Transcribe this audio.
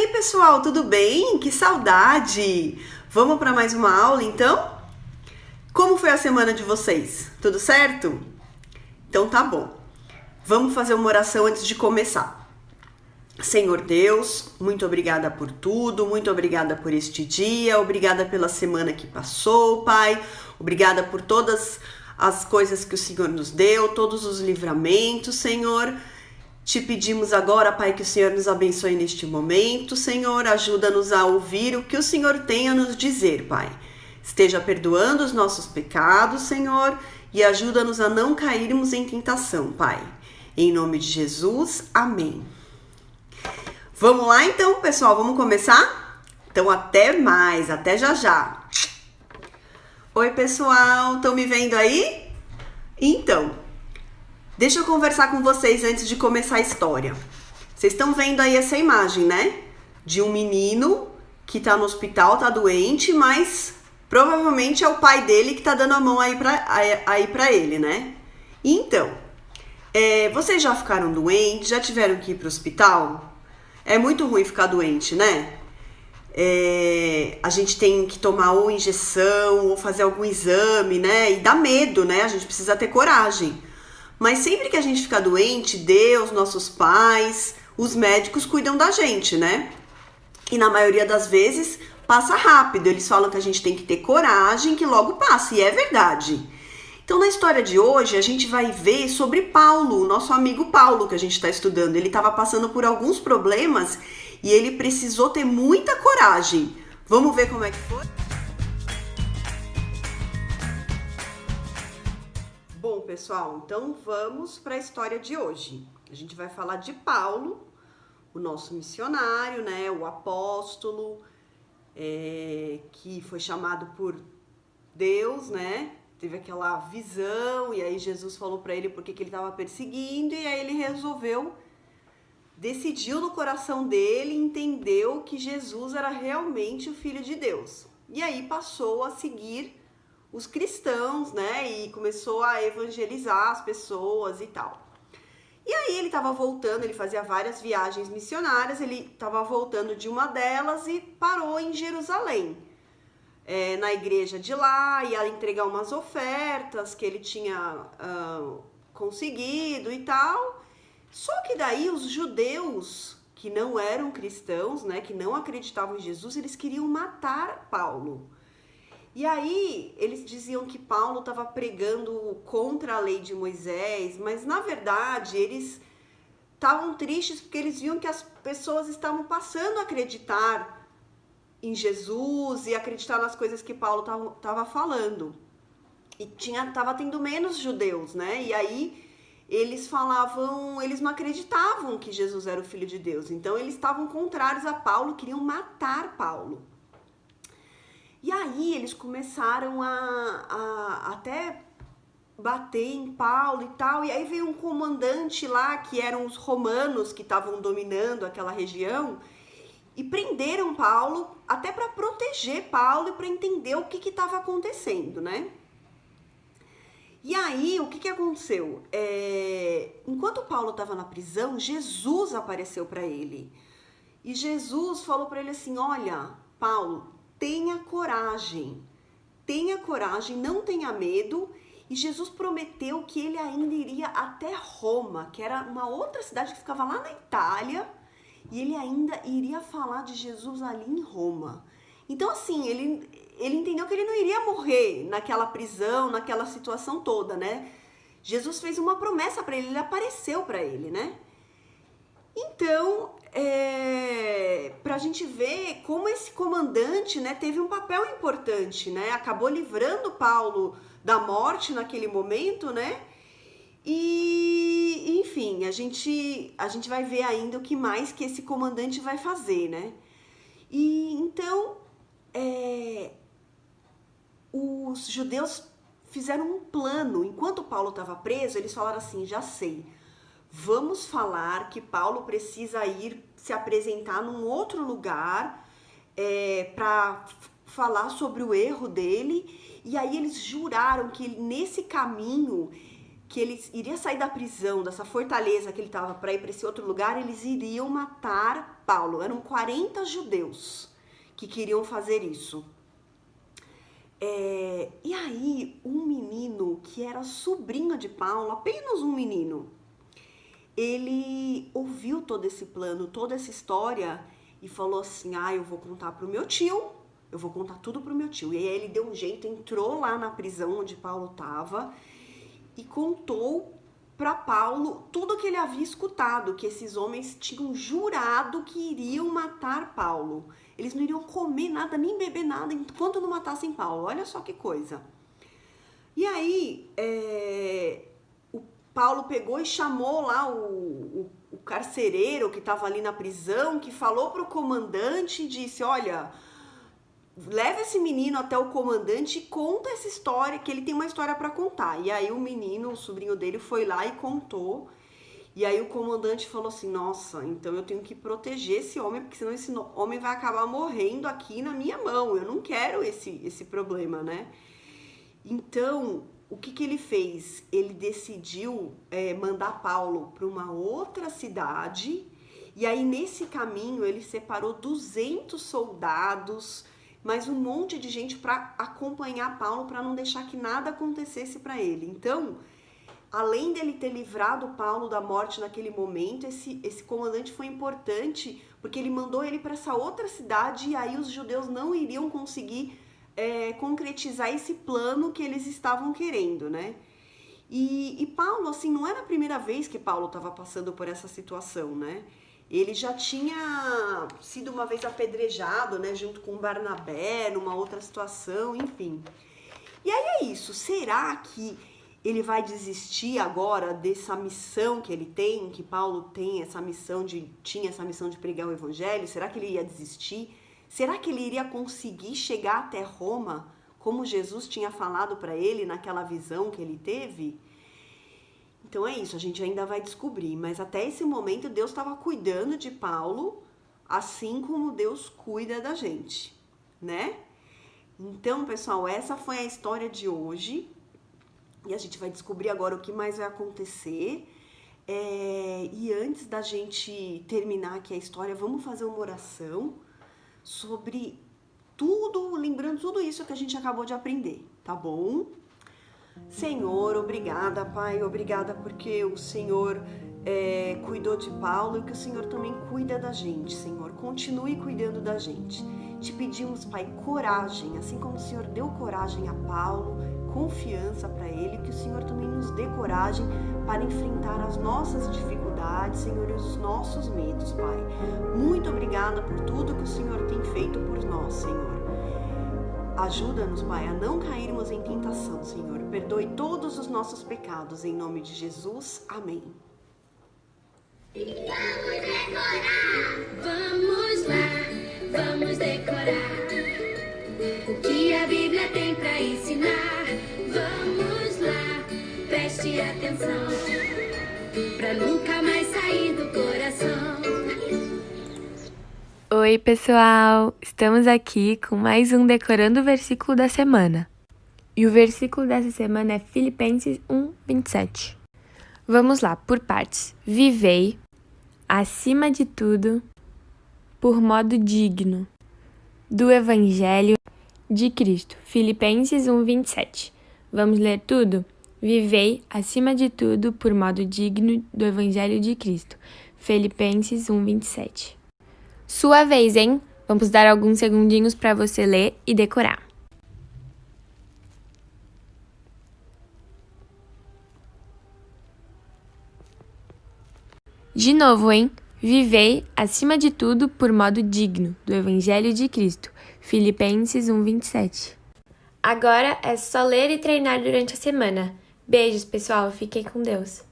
aí, pessoal, tudo bem? Que saudade! Vamos para mais uma aula, então? Como foi a semana de vocês? Tudo certo? Então tá bom. Vamos fazer uma oração antes de começar. Senhor Deus, muito obrigada por tudo, muito obrigada por este dia, obrigada pela semana que passou, Pai, obrigada por todas as coisas que o Senhor nos deu, todos os livramentos, Senhor. Te pedimos agora, Pai, que o Senhor nos abençoe neste momento, Senhor, ajuda-nos a ouvir o que o Senhor tem a nos dizer, Pai. Esteja perdoando os nossos pecados, Senhor, e ajuda-nos a não cairmos em tentação, Pai. Em nome de Jesus, amém. Vamos lá então, pessoal, vamos começar? Então até mais, até já já. Oi, pessoal, estão me vendo aí? Então, deixa eu conversar com vocês antes de começar a história. Vocês estão vendo aí essa imagem, né? De um menino que tá no hospital, tá doente, mas provavelmente é o pai dele que tá dando a mão aí pra ele, né? Então, vocês já ficaram doentes? Já tiveram que ir pro hospital? É muito ruim ficar doente, né? A gente tem que tomar ou injeção ou fazer algum exame, né? E dá medo, né? A gente precisa ter coragem. Mas sempre que a gente fica doente, Deus, nossos pais, os médicos cuidam da gente, né? E na maioria das vezes passa rápido. Eles falam que a gente tem que ter coragem, que logo passa. E é verdade. Então, na história de hoje, a gente vai ver sobre Paulo, o nosso amigo Paulo que a gente está estudando. Ele estava passando por alguns problemas e ele precisou ter muita coragem. Vamos ver como é que foi? Bom, pessoal, então vamos para a história de hoje. A gente vai falar de Paulo, o nosso missionário, né, o apóstolo, que foi chamado por Deus, né? Teve aquela visão e aí Jesus falou para ele porque que ele estava perseguindo e aí ele decidiu no coração dele, entendeu que Jesus era realmente o Filho de Deus. E aí passou a seguir os cristãos, né, e começou a evangelizar as pessoas e tal. E aí ele estava voltando, ele fazia várias viagens missionárias, ele estava voltando de uma delas e parou em Jerusalém. Na igreja de lá, ia entregar umas ofertas que ele tinha conseguido e tal. Só que daí os judeus, que não eram cristãos, né, que não acreditavam em Jesus, eles queriam matar Paulo. E aí eles diziam que Paulo estava pregando contra a lei de Moisés, mas na verdade eles estavam tristes porque eles viam que as pessoas estavam passando a acreditar em Jesus e acreditar nas coisas que Paulo estava falando. E estava tendo menos judeus, né? E aí eles não acreditavam que Jesus era o Filho de Deus. Então eles estavam contrários a Paulo, queriam matar Paulo. E aí eles começaram a até bater em Paulo e tal. E aí veio um comandante lá, que eram os romanos que estavam dominando aquela região, e prenderam Paulo até para proteger Paulo e para entender o que estava acontecendo, né? E aí, o que aconteceu? Enquanto Paulo estava na prisão, Jesus apareceu para ele. E Jesus falou para ele assim, olha, Paulo, tenha coragem, não tenha medo. E Jesus prometeu que ele ainda iria até Roma, que era uma outra cidade que ficava lá na Itália, e ele ainda iria falar de Jesus ali em Roma. Então, assim, ele entendeu que ele não iria morrer naquela prisão, naquela situação toda, né? Jesus fez uma promessa para ele apareceu para ele, né? Então, pra gente ver como esse comandante, né, teve um papel importante, né? Acabou livrando Paulo da morte naquele momento, né? E, enfim, a gente vai ver ainda o que mais que esse comandante vai fazer, né? E então, os judeus fizeram um plano. Enquanto Paulo estava preso, eles falaram assim, já sei, vamos falar que Paulo precisa ir se apresentar num outro lugar para falar sobre o erro dele. E aí eles juraram que nesse caminho que ele iria sair da prisão, dessa fortaleza que ele estava para ir para esse outro lugar, eles iriam matar Paulo. Eram 40 judeus que queriam fazer isso. E aí, um menino que era sobrinho de Paulo, apenas um menino, ele ouviu todo esse plano, toda essa história e falou assim, eu vou contar pro meu tio, eu vou contar tudo pro meu tio. E aí ele deu um jeito, entrou lá na prisão onde Paulo estava e contou para Paulo tudo que ele havia escutado, que esses homens tinham jurado que iriam matar Paulo. Eles não iriam comer nada, nem beber nada, enquanto não matassem Paulo. Olha só que coisa. E aí, o Paulo pegou e chamou lá o carcereiro que estava ali na prisão, que falou para o comandante e disse, olha, leva esse menino até o comandante e conta essa história, que ele tem uma história para contar. E aí o menino, o sobrinho dele, foi lá e contou. E aí o comandante falou assim, nossa, então eu tenho que proteger esse homem, porque senão esse homem vai acabar morrendo aqui na minha mão. Eu não quero esse problema, né? Então, o que ele fez? Ele decidiu mandar Paulo para uma outra cidade. E aí, nesse caminho, ele separou 200 soldados, mais um monte de gente para acompanhar Paulo, para não deixar que nada acontecesse para ele. Então, além dele ter livrado Paulo da morte naquele momento, esse comandante foi importante, porque ele mandou ele para essa outra cidade, e aí os judeus não iriam conseguir concretizar esse plano que eles estavam querendo, né? E Paulo, assim, não era a primeira vez que Paulo estava passando por essa situação, né? Ele já tinha sido uma vez apedrejado, né, junto com Barnabé, numa outra situação, enfim. E aí é isso, será que ele vai desistir agora dessa missão que ele tem, que Paulo tinha essa missão de pregar o evangelho? Será que ele ia desistir? Será que ele iria conseguir chegar até Roma, como Jesus tinha falado para ele naquela visão que ele teve? Então é isso, a gente ainda vai descobrir, mas até esse momento Deus estava cuidando de Paulo, assim como Deus cuida da gente, né? Então, pessoal, essa foi a história de hoje, e a gente vai descobrir agora o que mais vai acontecer. E antes da gente terminar aqui a história, vamos fazer uma oração sobre tudo, lembrando tudo isso que a gente acabou de aprender, tá bom? Senhor, obrigada, Pai, obrigada porque o Senhor cuidou de Paulo e que o Senhor também cuida da gente, Senhor. Continue cuidando da gente. Te pedimos, Pai, coragem, assim como o Senhor deu coragem a Paulo, confiança para ele, que o Senhor também nos dê coragem para enfrentar as nossas dificuldades, Senhor, e os nossos medos, Pai. Muito obrigada por tudo que o Senhor tem feito por nós, Senhor. Ajuda-nos, Pai, a não cairmos em tentação, Senhor. Perdoe todos os nossos pecados, em nome de Jesus. Amém. Vamos lá, vamos decorar o que a Bíblia tem para ensinar. Vamos lá, preste atenção, para nunca mais sair do coração. Oi, pessoal! Estamos aqui com mais um Decorando o Versículo da Semana. E o versículo dessa semana é Filipenses 1:27. Vamos lá, por partes. Vivei, acima de tudo, por modo digno do Evangelho de Cristo. Filipenses 1:27. Vamos ler tudo? Vivei, acima de tudo, por modo digno do Evangelho de Cristo. Filipenses 1:27. Sua vez, hein? Vamos dar alguns segundinhos para você ler e decorar. De novo, hein? Vivei, acima de tudo, por modo digno do Evangelho de Cristo. Filipenses 1:27. Agora é só ler e treinar durante a semana. Beijos, pessoal. Fiquem com Deus.